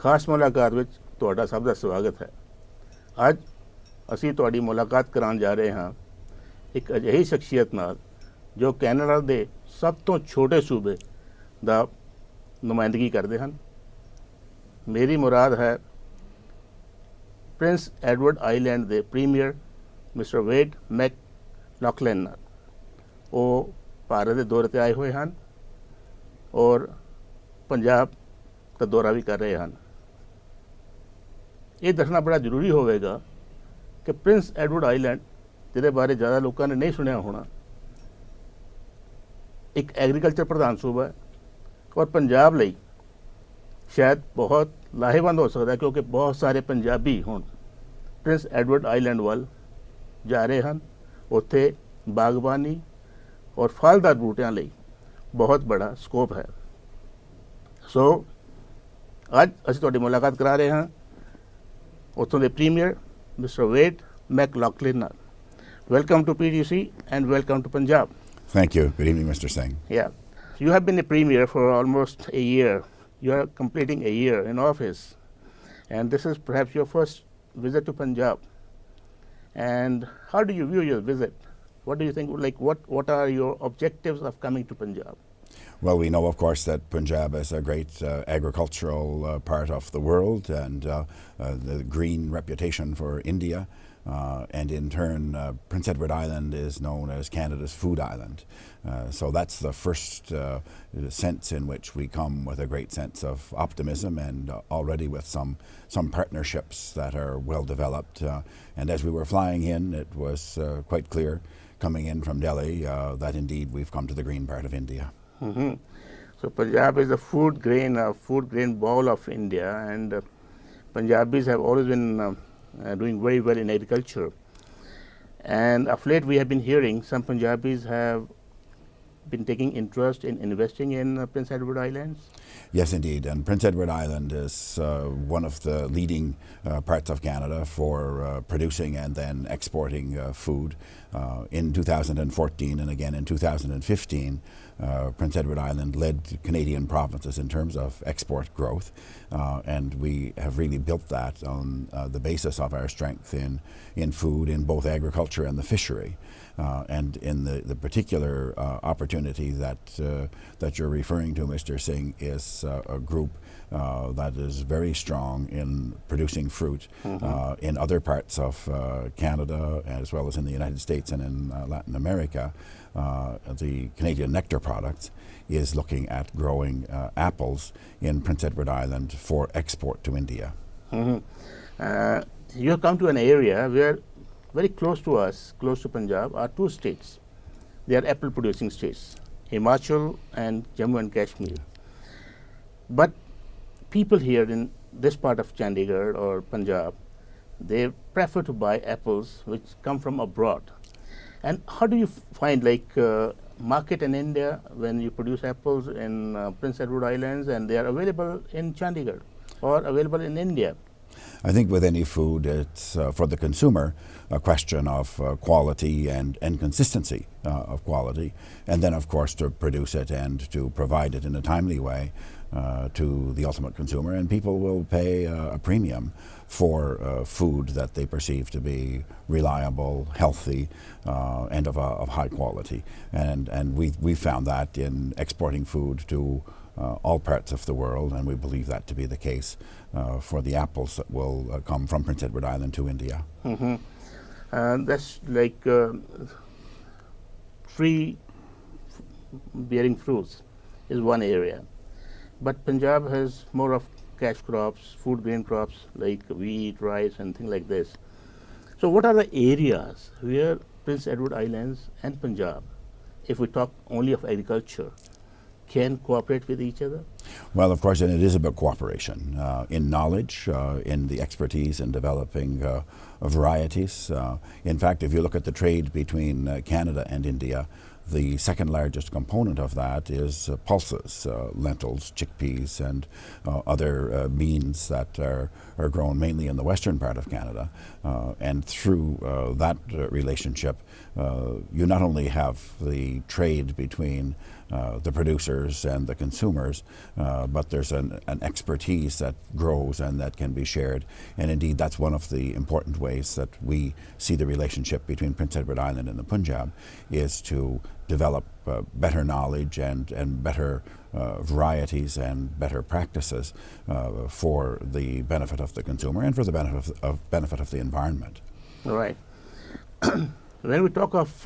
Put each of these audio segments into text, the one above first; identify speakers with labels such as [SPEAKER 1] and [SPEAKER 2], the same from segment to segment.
[SPEAKER 1] ਖਾਸ ਮੁਲਾਕਾਤ ਵਿੱਚ ਤੁਹਾਡਾ ਸਭ ਦਾ ਸਵਾਗਤ ਹੈ। ਅੱਜ ਅਸੀਂ ਤੁਹਾਡੀ ਮੁਲਾਕਾਤ ਕਰਾਉਣ ਜਾ ਰਹੇ ਹਾਂ ਇੱਕ ਅਜਿਹੀ ਸ਼ਖਸੀਅਤ ਨਾਲ ਜੋ ਕੈਨੇਡਾ ਦੇ ਸਭ ਤੋਂ ਛੋਟੇ ਸੂਬੇ ਦਾ ਨੁਮਾਇੰਦਗੀ ਕਰਦੇ ਹਨ। ਮੇਰੀ ਮੁਰਾਦ ਹੈ ਪ੍ਰਿੰਸ ਐਡਵਰਡ ਆਈਲੈਂਡ ਦੇ ਪ੍ਰੀਮੀਅਰ ਮਿਸਟਰ ਵੇਡ ਮੈਕਲੌਖਲਨ ਨਾਲ। ਉਹ ਭਾਰਤ ਦੇ ਦੌਰੇ 'ਤੇ ਆਏ ਹੋਏ ਹਨ ਔਰ ਪੰਜਾਬ ਦਾ ਦੌਰਾ ਵੀ ਕਰ ਰਹੇ ਹਨ। ਇਹ ਦੱਸਣਾ ਬੜਾ ਜ਼ਰੂਰੀ ਹੋਵੇਗਾ ਕਿ ਪ੍ਰਿੰਸ ਐਡਵਰਡ ਆਈਲੈਂਡ, ਜਿਹਦੇ ਬਾਰੇ ਜ਼ਿਆਦਾ ਲੋਕਾਂ ਨੇ ਨਹੀਂ ਸੁਣਿਆ ਹੋਣਾ, ਇੱਕ ਐਗਰੀਕਲਚਰ ਪ੍ਰਧਾਨ ਸੂਬਾ ਹੈ ਔਰ ਪੰਜਾਬ ਲਈ ਸ਼ਾਇਦ ਬਹੁਤ ਲਾਹੇਵੰਦ ਹੋ ਸਕਦਾ ਹੈ, ਕਿਉਂਕਿ ਬਹੁਤ ਸਾਰੇ ਪੰਜਾਬੀ ਹੁਣ ਪ੍ਰਿੰਸ ਐਡਵਰਡ ਆਈਲੈਂਡ ਵੱਲ ਜਾ ਰਹੇ ਹਨ। ਉੱਥੇ ਬਾਗਬਾਨੀ ਔਰ ਫਲਦਾਰ ਬੂਟਿਆਂ ਲਈ ਬਹੁਤ ਬੜਾ ਸਕੋਪ ਹੈ। ਸੋ ਅੱਜ ਅਸੀਂ ਤੁਹਾਡੀ ਮੁਲਾਕਾਤ ਕਰਾ ਰਹੇ ਹਾਂ ਉੱਥੋਂ ਦੇ ਪ੍ਰੀਮੀਅਰ ਮਿਸਟਰ ਵੇਡ ਮੈਕਲੌਖਲਨ ਨਾਲ। Welcome to PGC and welcome to Punjab.
[SPEAKER 2] Thank you. Good evening, Mr. Singh.
[SPEAKER 1] Yeah. You have been a premier for almost a year. You are completing a year in office. And this is perhaps your first visit to Punjab. And how do you view your visit? What do you think, like what are your objectives of coming to Punjab?
[SPEAKER 2] Well, we know, of course, that Punjab is a great agricultural part of the world, and the green reputation for India. And in turn, Prince Edward Island is known as Canada's food island. So that's the first sense in which we come with a great sense of optimism, and already with some partnerships that are well developed. And as we were flying in, it was quite clear coming in from Delhi that indeed we've come to the green part of India.
[SPEAKER 1] Mm-hmm. So Punjab is the food grain bowl of India, and Punjabis have always been doing very well in agriculture. And of late we have been hearing some Punjabis have been taking interest in investing in Prince Edward Islands.
[SPEAKER 2] Yes, indeed. And Prince Edward Island is one of the leading parts of Canada for producing and then exporting food. In 2014 and again in 2015, Prince Edward Island led Canadian provinces in terms of export growth. And we have really built that on the basis of our strength in food, in both agriculture and the fishery. And in the particular opportunity that you're referring to, Mr. Singh, is a group that is very strong in producing fruit in other parts of Canada, as well as in the United States and in Latin America. The Canadian Nectar Products is looking at growing apples in Prince Edward Island for export to India.
[SPEAKER 1] You have come to an area where very close to us, close to Punjab, are two states. They are apple producing states, Himachal and Jammu and Kashmir. But people here in this part of Chandigarh or Punjab, they prefer to buy apples which come from abroad. And how do you find market in India when you produce apples in Prince Edward Islands and they are available in Chandigarh or available in India?
[SPEAKER 2] I think with any food, it's for the consumer a question of quality and consistency of quality, and then of course to produce it and to provide it in a timely way to the ultimate consumer. And people will pay a premium for food that they perceive to be reliable, healthy, and of high quality. And we found that in exporting food to all parts of the world, and we believe that to be the case for the apples that will come from Prince Edward Island to India.
[SPEAKER 1] That's like tree bearing fruits is one area, but Punjab has more of cash crops, food grain crops like wheat, rice and things like this. So what are the areas where Prince Edward Islands and Punjab, if we talk only of agriculture, can cooperate with each other?
[SPEAKER 2] Well, of course, and it is about cooperation in knowledge, in the expertise in developing varieties. In fact, if you look at the trade between Canada and India, the second largest component of that is pulses, lentils, chickpeas, and other beans that are grown mainly in the western part of Canada. And through that relationship, you not only have the trade between the producers and the consumers, but there's an expertise that grows and that can be shared. And indeed, that's one of the important ways that we see the relationship between Prince Edward Island and the Punjab, is to develop better knowledge and better varieties and better practices for the benefit of the consumer and for the benefit of the environment.
[SPEAKER 1] Right. When we talk of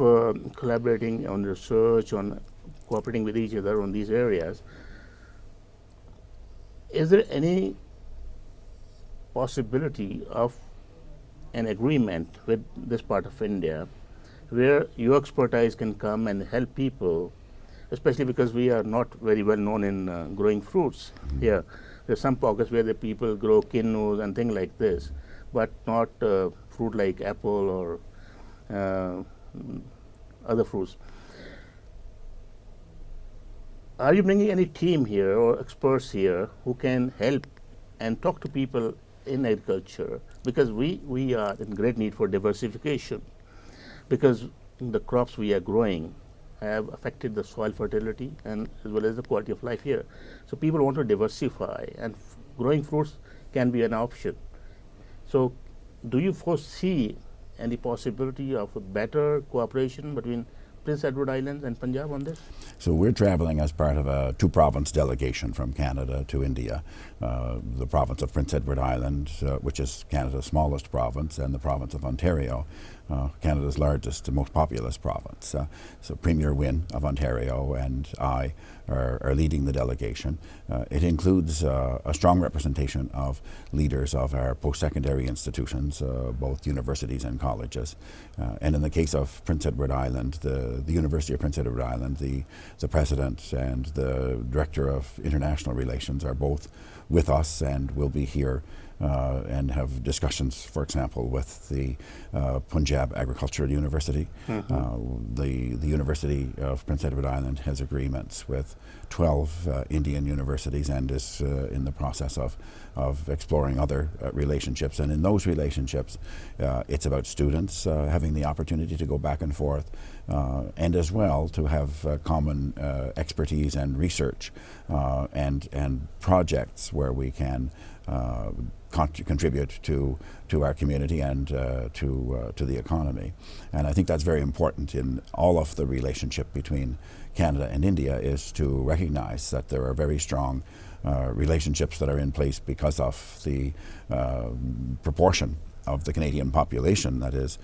[SPEAKER 1] collaborating on research, on cooperating with each other on these areas, is there any possibility of an agreement with this part of India where your expertise can come and help people, especially because we are not very well known in growing fruits here. There's some pockets where the people grow kinnus and things like this, but not fruit like apple or other fruits. Are you bringing any team here or experts here who can help and talk to people in agriculture? Because we are in great need for diversification, because the crops we are growing have affected the soil fertility and as well as the quality of life here. So people want to diversify, and growing fruits can be an option. So do you foresee any possibility of a better cooperation between Prince Edward Islands and Punjab on this?
[SPEAKER 2] So we're traveling as part of a two-province delegation from Canada to India. The province of Prince Edward Island, which is Canada's smallest province, and the province of Ontario, Canada's largest and most populous province. So Premier Wynne of Ontario and I are leading the delegation. It includes a strong representation of leaders of our post-secondary institutions, both universities and colleges. And in the case of Prince Edward Island, the University of Prince Edward Island, the president and the director of international relations are both with us and will be here and have discussions, for example, with the Punjab Agricultural University. The University of Prince Edward Island has agreements with 12 Indian universities and is in the process of exploring other relationships. And in those relationships, it's about students having the opportunity to go back and forth, and as well to have common expertise and research and projects where we can contribute to our community and to the economy. And I think that's very important in all of the relationship between Canada and India, is to recognize that there are very strong relationships that are in place because of the proportion of the Canadian population that is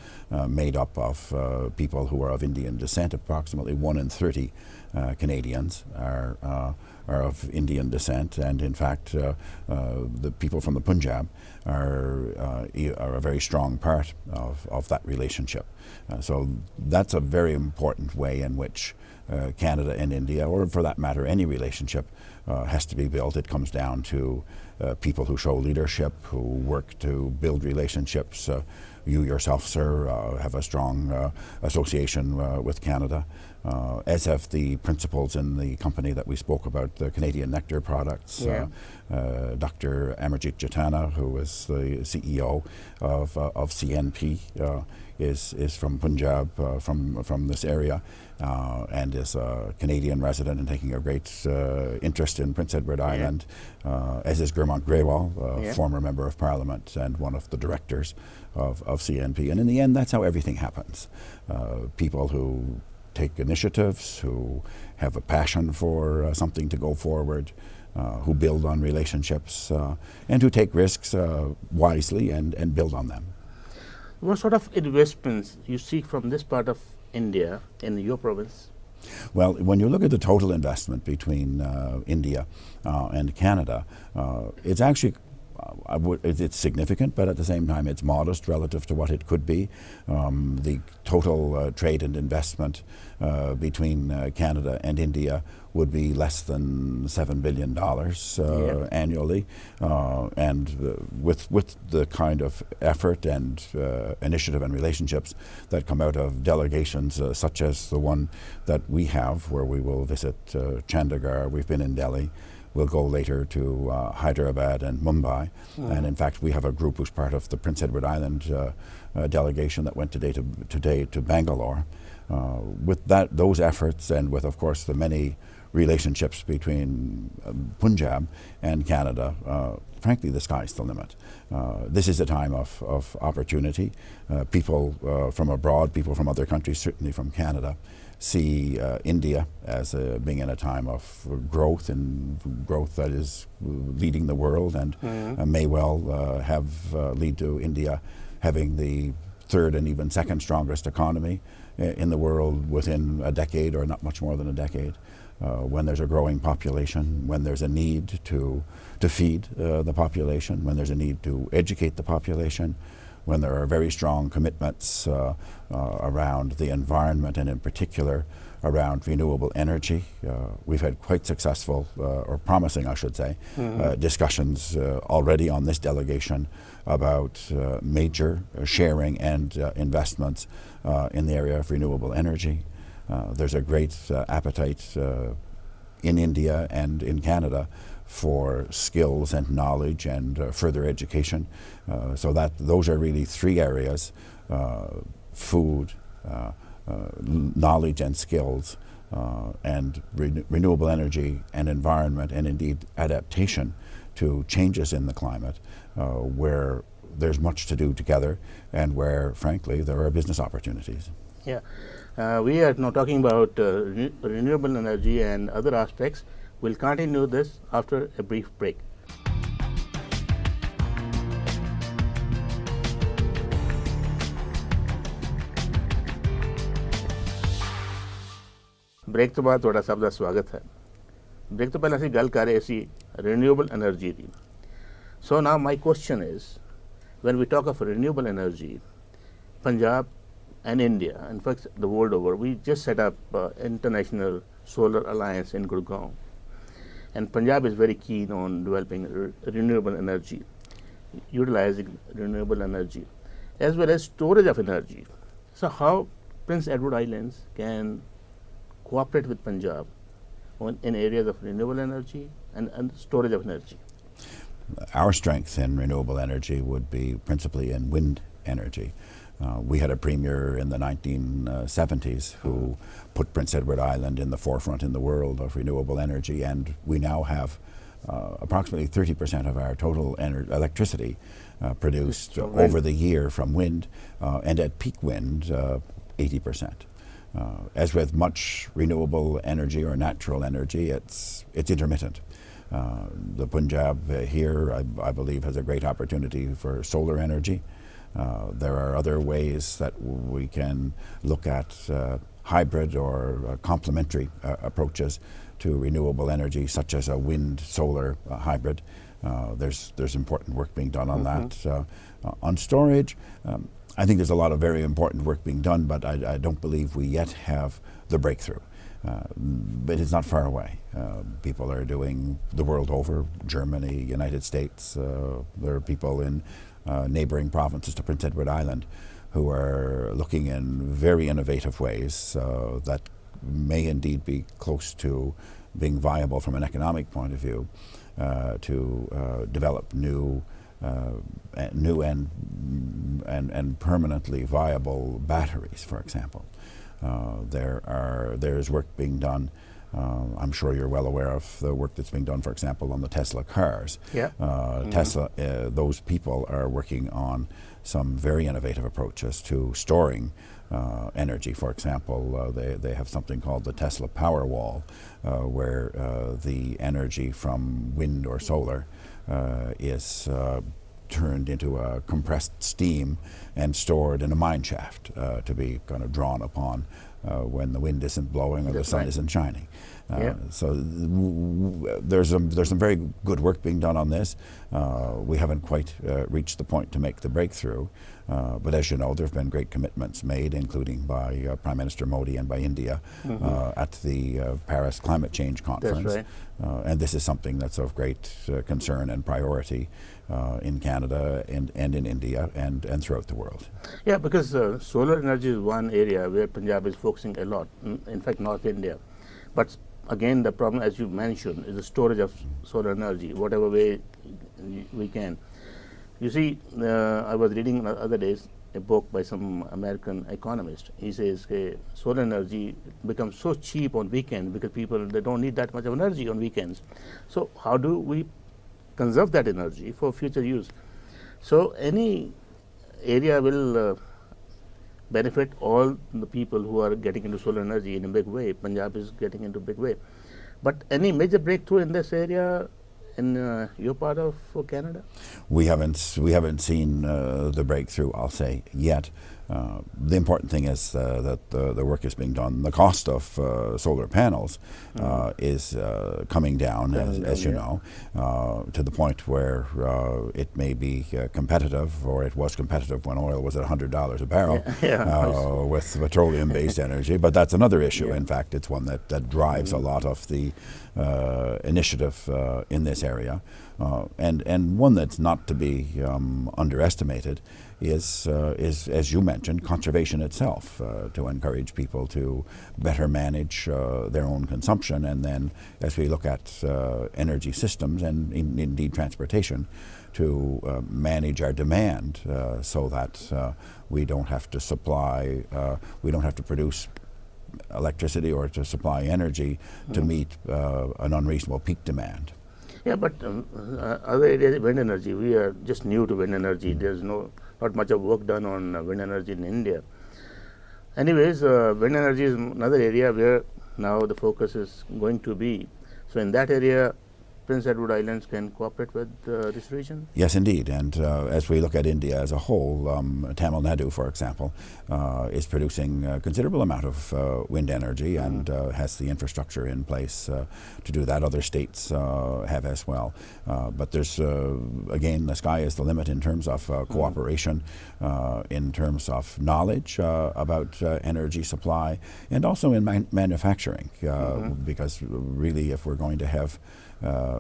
[SPEAKER 2] made up of people who are of Indian descent. Approximately 1 in 30 Canadians are of Indian descent, and in fact the people from the Punjab are a very strong part of that relationship. So that's a very important way in which Canada and India, or for that matter any relationship, has to be built. It comes down to people who show leadership, who work to build relationships. You yourself, sir, have a strong association with Canada, as have the principals in the company that we spoke about, the Canadian Nectar products.
[SPEAKER 1] Yeah.
[SPEAKER 2] Dr. Amarjit Jatana, who is the CEO of CNP, is from Punjab, from this area, and is a Canadian resident and taking a great interest in Prince Edward Island, as is Gurmant Grewal, former member of Parliament and one of the directors of CNP. And in the end, that's how everything happens. People who take initiatives, who have a passion for something to go forward, who build on relationships, and who take risks wisely and build on them.
[SPEAKER 1] What sort of investments you seek from this part of India in your province?
[SPEAKER 2] Well, when you look at the total investment between India and Canada, it's actually it's significant, but at the same time it's modest relative to what it could be. The total trade and investment between Canada and India would be less than $7 billion annually, and with the kind of effort and initiative and relationships that come out of delegations such as the one that we have, where we will visit Chandigarh, we've been in Delhi, we'll go later to Hyderabad and Mumbai. And in fact, we have a group who's part of the Prince Edward Island delegation that went today to Bangalore. With those efforts, and with, of course, the many relationships between Punjab and Canada, frankly, the sky's the limit. This is a time of opportunity. People from abroad, people from other countries, certainly from Canada, see India as being in a time of growth, and growth that is leading the world, and may well lead to India having the third and even second strongest economy in the world within a decade, or not much more than a decade. When there's a growing population, when there's a need to feed the population, when there's a need to educate the population, when there are very strong commitments around the environment, and in particular around renewable energy. We've had quite successful, or promising I should say, discussions already on this delegation about major sharing and investments in the area of renewable energy. There's a great appetite in India and in Canada for skills and knowledge and further education. So that those are really three areas: food, knowledge and skills, and renewable energy and environment, and indeed adaptation to changes in the climate, where there's much to do together, and where, frankly, there are business opportunities.
[SPEAKER 1] Yeah. We are now talking about renewable energy and other aspects. We'll continue this after a brief break. Break तो बाद थोड़ा सब का स्वागत है। Break तो पहले ਅਸੀਂ ਗੱਲ ਕਰ ਰਹੇ ਸੀ renewable energy the. So now my question is, when we talk of renewable energy, Punjab and India, in fact the world over, we just set up International Solar Alliance in Gurgaon, and Punjab is very keen on developing renewable energy, utilizing renewable energy as well as storage of energy. So how Prince Edward Islands can cooperate with Punjab in areas of renewable energy and storage of energy?
[SPEAKER 2] Our strength in renewable energy would be principally in wind energy. We had a premier in the 1970s who put Prince Edward Island in the forefront in the world of renewable energy, and we now have approximately 30% of our total electricity produced over the year from wind, and at peak wind, 80%. As with much renewable energy or natural energy, it's intermittent. The Punjab here, I believe, has a great opportunity for solar energy. There are other ways that we can look at hybrid or complementary approaches to renewable energy, such as a wind-solar hybrid. There's important work being done on that. On storage, I think there's a lot of very important work being done, but I don't believe we yet have the breakthrough. But it's not far away. People are doing the world over, Germany, United States. There are people in neighboring provinces to Prince Edward Island who are looking in very innovative ways that may indeed be close to being viable from an economic point of view, to develop new and permanently viable batteries, for example. There's work being done. I'm sure you're well aware of the work that's being done, for example, on the Tesla cars.
[SPEAKER 1] Yeah.
[SPEAKER 2] Tesla, those people are working on some very innovative approaches to storing energy. For example, they have something called the Tesla Power Wall, where the energy from wind or solar is turned into a compressed steam and stored in a mine shaft to be kind of drawn upon when the wind isn't blowing or the sun isn't shining. So there's some very good work being done on this. We haven't quite reached the point to make the breakthrough, but as you know, there have been great commitments made, including by Prime Minister Modi and by India at the Paris Climate Change Conference.
[SPEAKER 1] That's right.
[SPEAKER 2] And this is something that's of great concern and priority in Canada and in India and throughout the world.
[SPEAKER 1] Yeah, because solar energy is one area where Punjab is focusing a lot, in fact North India. But again, the problem, as you mentioned, is the storage of solar energy, whatever way we can. You see, I was reading the other days, a book by some American economist. He says solar energy becomes so cheap on weekends because people, they don't need that much of energy on weekends. So how do we conserve that energy for future use? So any area will benefit all the people who are getting into solar energy in a big way. Punjab is getting into a big way. But any major breakthrough in this area in your part of Canada?
[SPEAKER 2] We haven't seen the breakthrough, I'll say, yet. The important thing is that the work is being done. The cost of solar panels is coming down, as you know, to the point where it may be competitive, or it was competitive when oil was at $100 a barrel with petroleum-based energy. But that's another issue. In fact, it's one that drives a lot of the initiative in this area, and one that's not to be underestimated is, as you mentioned, conservation itself, to encourage people to better manage their own consumption, and then as we look at energy systems and indeed transportation, to manage our demand so that we don't have to produce electricity or to supply energy to meet an unreasonable peak demand.
[SPEAKER 1] Yeah, but other areas, wind energy, we are just new to wind energy. There's not much of work done on wind energy in India. Anyways, wind energy is another area where now the focus is going to be. So in that area, Prince Edward Islands can cooperate with this region?
[SPEAKER 2] Yes, indeed. And as we look at India as a whole, Tamil Nadu, for example, is producing a considerable amount of wind energy and has the infrastructure in place to do that. Other states have as well. But there's, again, the sky is the limit in terms of cooperation, in terms of knowledge about energy supply, and also in manufacturing, because really if we're going to have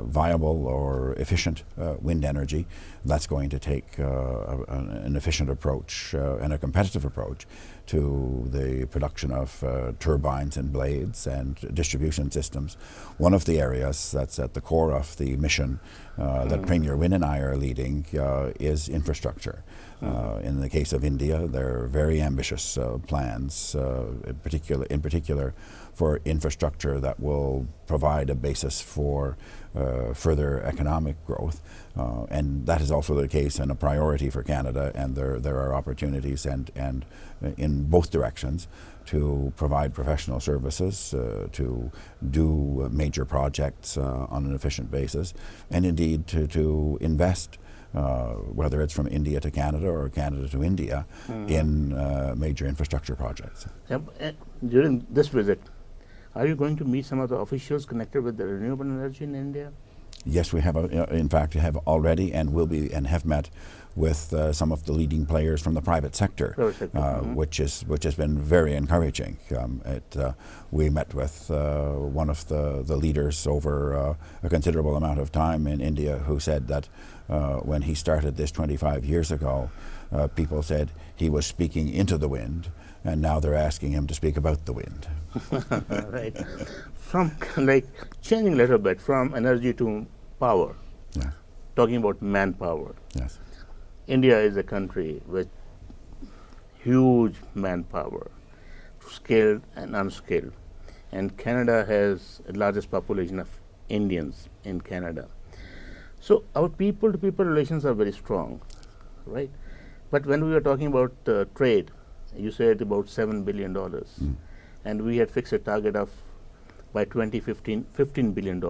[SPEAKER 2] viable or efficient wind energy, that's going to take an efficient approach and a competitive approach to the production of turbines and blades and distribution systems. One of the areas that's at the core of the mission that Premier Wynne and I are leading is infrastructure. In the case of India, there are very ambitious plans, in particular for infrastructure that will provide a basis for further economic growth. And that is also the case and a priority for Canada, and there are opportunities and in both directions to provide professional services, to do major projects on an efficient basis, and indeed to invest, whether it's from India to Canada or Canada to India, in major infrastructure projects.
[SPEAKER 1] During this visit, are you going to meet some of the officials connected with the renewable energy in India?
[SPEAKER 2] Yes, we have, in fact, have already and will be and have met with some of the leading players from the private sector, which has been very encouraging. We met with one of the leaders over a considerable amount of time in India, who said that when he started this 25 years ago, people said he was speaking into the wind, and now they're asking him to speak about the wind.
[SPEAKER 1] Right. From changing a little bit from energy to power, talking about manpower.
[SPEAKER 2] Yes.
[SPEAKER 1] India is a country with huge manpower, skilled and unskilled. And Canada has the largest population of Indians in Canada. So our people-to-people relations are very strong, right? But when we were talking about trade, you said about $7 billion. And we had fixed a target of, by 2015, $15 billion.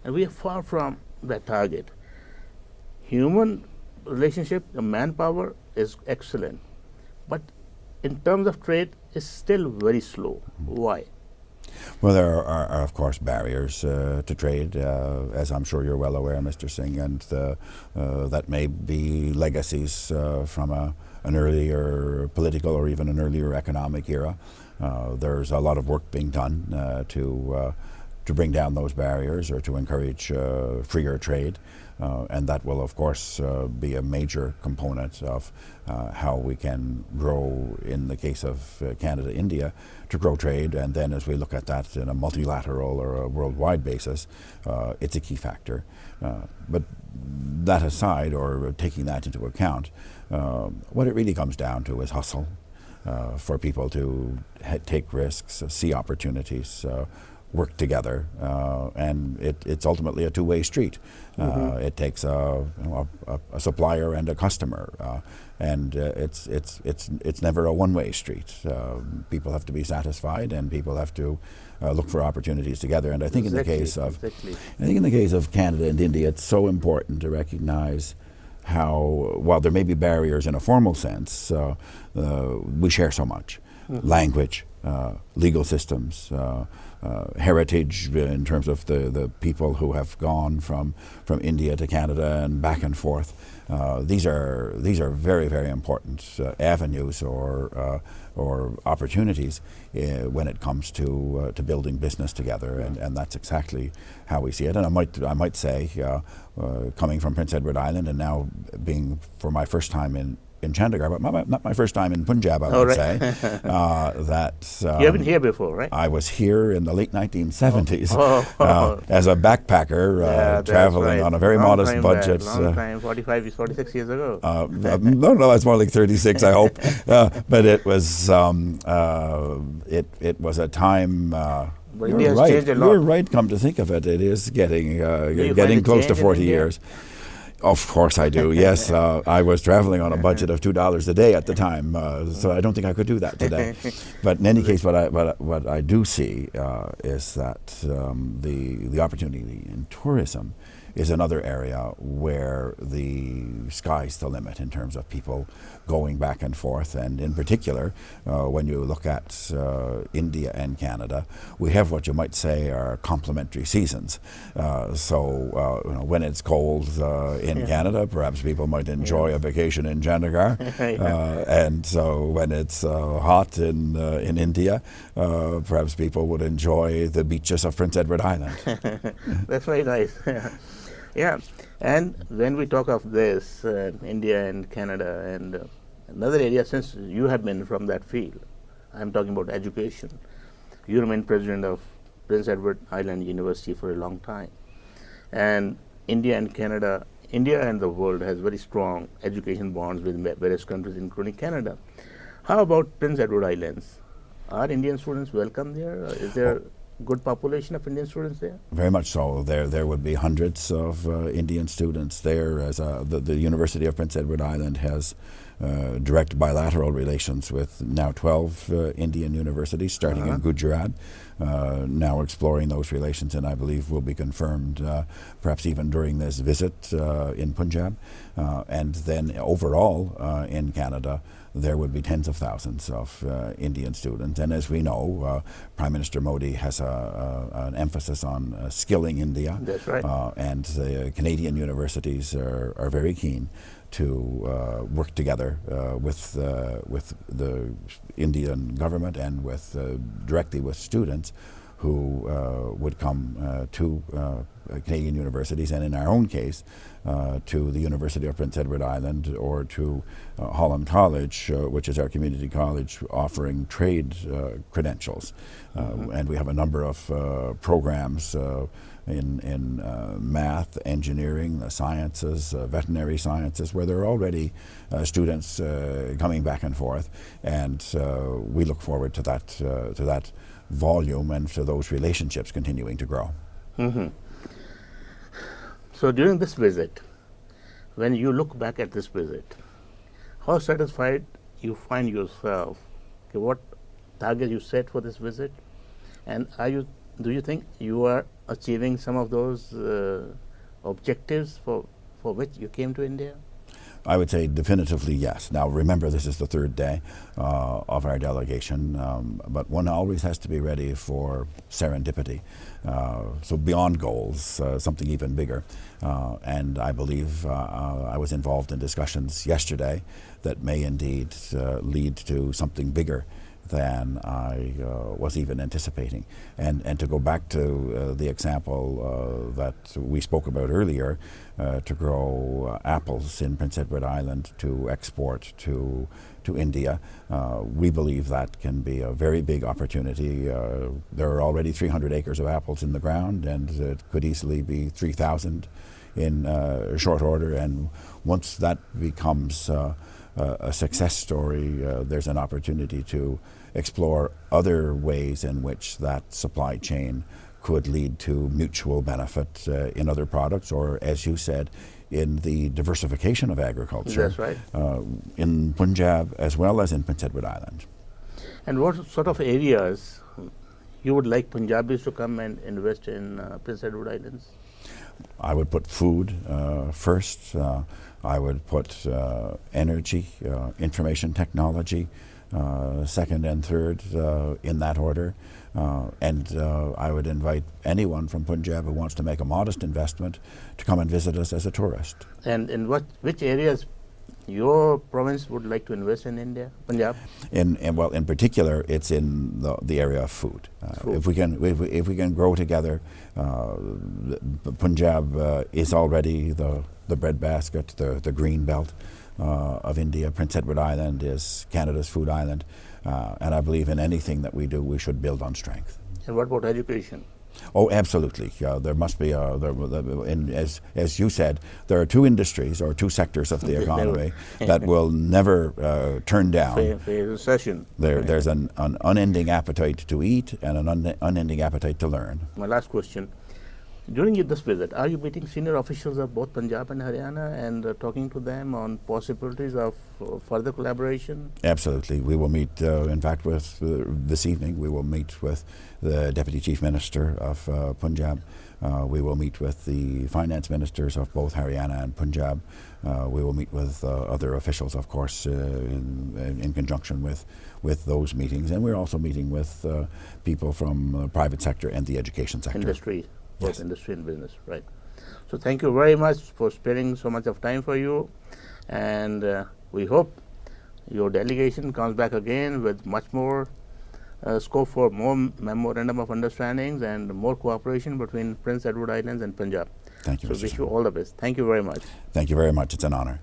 [SPEAKER 1] And we are far from that target. Human relationship, the manpower is excellent, but in terms of trade, it's still very slow. Why?
[SPEAKER 2] Well, there are of course barriers to trade, as I'm sure you're well aware, Mr. Singh, and that may be legacies from an earlier political or even an earlier economic era. There's a lot of work being done to bring down those barriers or to encourage freer trade. And that will, of course, be a major component of how we can grow, in the case of Canada, India, to grow trade. And then as we look at that in a multilateral or a worldwide basis, it's a key factor. But that aside, or taking that into account, what it really comes down to is hustle, for people to take risks, see opportunities, work together, and it's ultimately a two-way street. It takes a supplier and a customer, and it's never a one-way street. People have to be satisfied, and people have to look for opportunities together. And I think in the case of Canada and India, it's so important to recognize how, while there may be barriers in a formal sense, we share so much. Language, legal systems, heritage in terms of the people who have gone from India to Canada and back and forth. These are very, very important avenues or opportunities when it comes to building business together, and that's exactly how we see it. And I might say, coming from Prince Edward Island and now being for my first time in Chandigarh, but not my first time in Punjab, I would say.
[SPEAKER 1] You haven't been here before, right?
[SPEAKER 2] I was here in the late 1970s as a backpacker, traveling on a very modest budget.
[SPEAKER 1] Long time, 46 years ago.
[SPEAKER 2] No, it's more like 36, I hope. But it was it was a time. You're right. You're right. Come to think of it, it is getting close to 40 years. Of course I do, yes. I was traveling on a budget of $2 a day at the time, so I don't think I could do that today. But in any case, what I do see is that the opportunity in tourism is another area where the sky's the limit in terms of people going back and forth. And in particular, when you look at India and Canada, we have what you might say are complementary seasons. When it's cold in Canada, perhaps people might enjoy a vacation in Chandigarh. And so when it's hot in India, perhaps people would enjoy the beaches of Prince Edward Island.
[SPEAKER 1] That's very nice. Yeah, and when we talk of this, India and Canada, and another area, since you have been from that field, I'm talking about education. You remain president of Prince Edward Island University for a long time. And India and Canada, India and the world has very strong education bonds with various countries, including Canada. How about Prince Edward Islands? Are Indian students welcome there? Is there good population of Indian students there?
[SPEAKER 2] Very much so. There would be hundreds of Indian students there. As the University of Prince Edward Island has direct bilateral relations with now 12 Indian universities, starting in Gujarat, now exploring those relations, and I believe will be confirmed perhaps even during this visit in Punjab. And then overall in Canada, there would be tens of thousands of Indian students. And as we know, Prime Minister Modi has an emphasis on skilling India.
[SPEAKER 1] That's right.
[SPEAKER 2] And the Canadian universities are very keen to work together with the Indian government and directly with students who would come to Canadian universities, and in our own case, to the University of Prince Edward Island or to Holland College, which is our community college offering trade credentials. And we have a number of programs in math, engineering, the sciences, veterinary sciences, where there are already students coming back and forth, and we look forward to that volume and to those relationships continuing to grow.
[SPEAKER 1] So during this visit, when you look back at this visit, how satisfied you find yourself? Okay, what target you set for this visit, and do you think you are achieving some of those objectives for which you came to India?
[SPEAKER 2] I would say definitively yes. Now remember, this is the third day of our delegation, but one always has to be ready for serendipity. So beyond goals, something even bigger. And I believe I was involved in discussions yesterday that may indeed lead to something bigger than I was even anticipating. And to go back to the example that we spoke about earlier, to grow apples in Prince Edward Island to export to India, we believe that can be a very big opportunity. There are already 300 acres of apples in the ground, and it could easily be 3,000 in short order. And once that becomes a success story, there's an opportunity to explore other ways in which that supply chain could lead to mutual benefit in other products, or, as you said, in the diversification of agriculture.
[SPEAKER 1] That's right.
[SPEAKER 2] In Punjab as well as in Prince Edward Island.
[SPEAKER 1] And what sort of areas you would like Punjabis to come and invest in Prince Edward Islands?
[SPEAKER 2] I would put food first. I would put energy, information technology, second and third in that order. And I would invite anyone from Punjab who wants to make a modest investment to come and visit us as a tourist.
[SPEAKER 1] And in which areas your province would like to invest in India, Punjab?
[SPEAKER 2] In particular, it's in the area of food. If we can grow together, Punjab is already the breadbasket, the green belt of India. Prince Edward Island is Canada's food island, and I believe in anything that we do, we should build on strength.
[SPEAKER 1] And what about education?
[SPEAKER 2] Oh, absolutely. There must be, as you said, there are two industries or two sectors of the economy that will never turn down.
[SPEAKER 1] Recession.
[SPEAKER 2] There's an unending appetite to eat and an unending appetite to learn.
[SPEAKER 1] My last question. During this visit, are you meeting senior officials of both Punjab and Haryana and talking to them on possibilities of further collaboration?
[SPEAKER 2] Absolutely. We will meet, in fact, this evening, we will meet with the Deputy Chief Minister of Punjab. We will meet with the finance ministers of both Haryana and Punjab. We will meet with other officials, of course, in conjunction with those meetings. And we're also meeting with people from the private sector and the education sector.
[SPEAKER 1] Industry. Both
[SPEAKER 2] Yes.
[SPEAKER 1] industry and business, right. So thank you very much for sparing so much of time for you, and we hope your delegation comes back again with much more scope for more memorandum of understandings and more cooperation between Prince Edward Islands and Punjab.
[SPEAKER 2] Thank you,
[SPEAKER 1] So
[SPEAKER 2] Mr.
[SPEAKER 1] wish you
[SPEAKER 2] Chairman.
[SPEAKER 1] all the best. Thank you very much.
[SPEAKER 2] Thank you very much. It's an honor.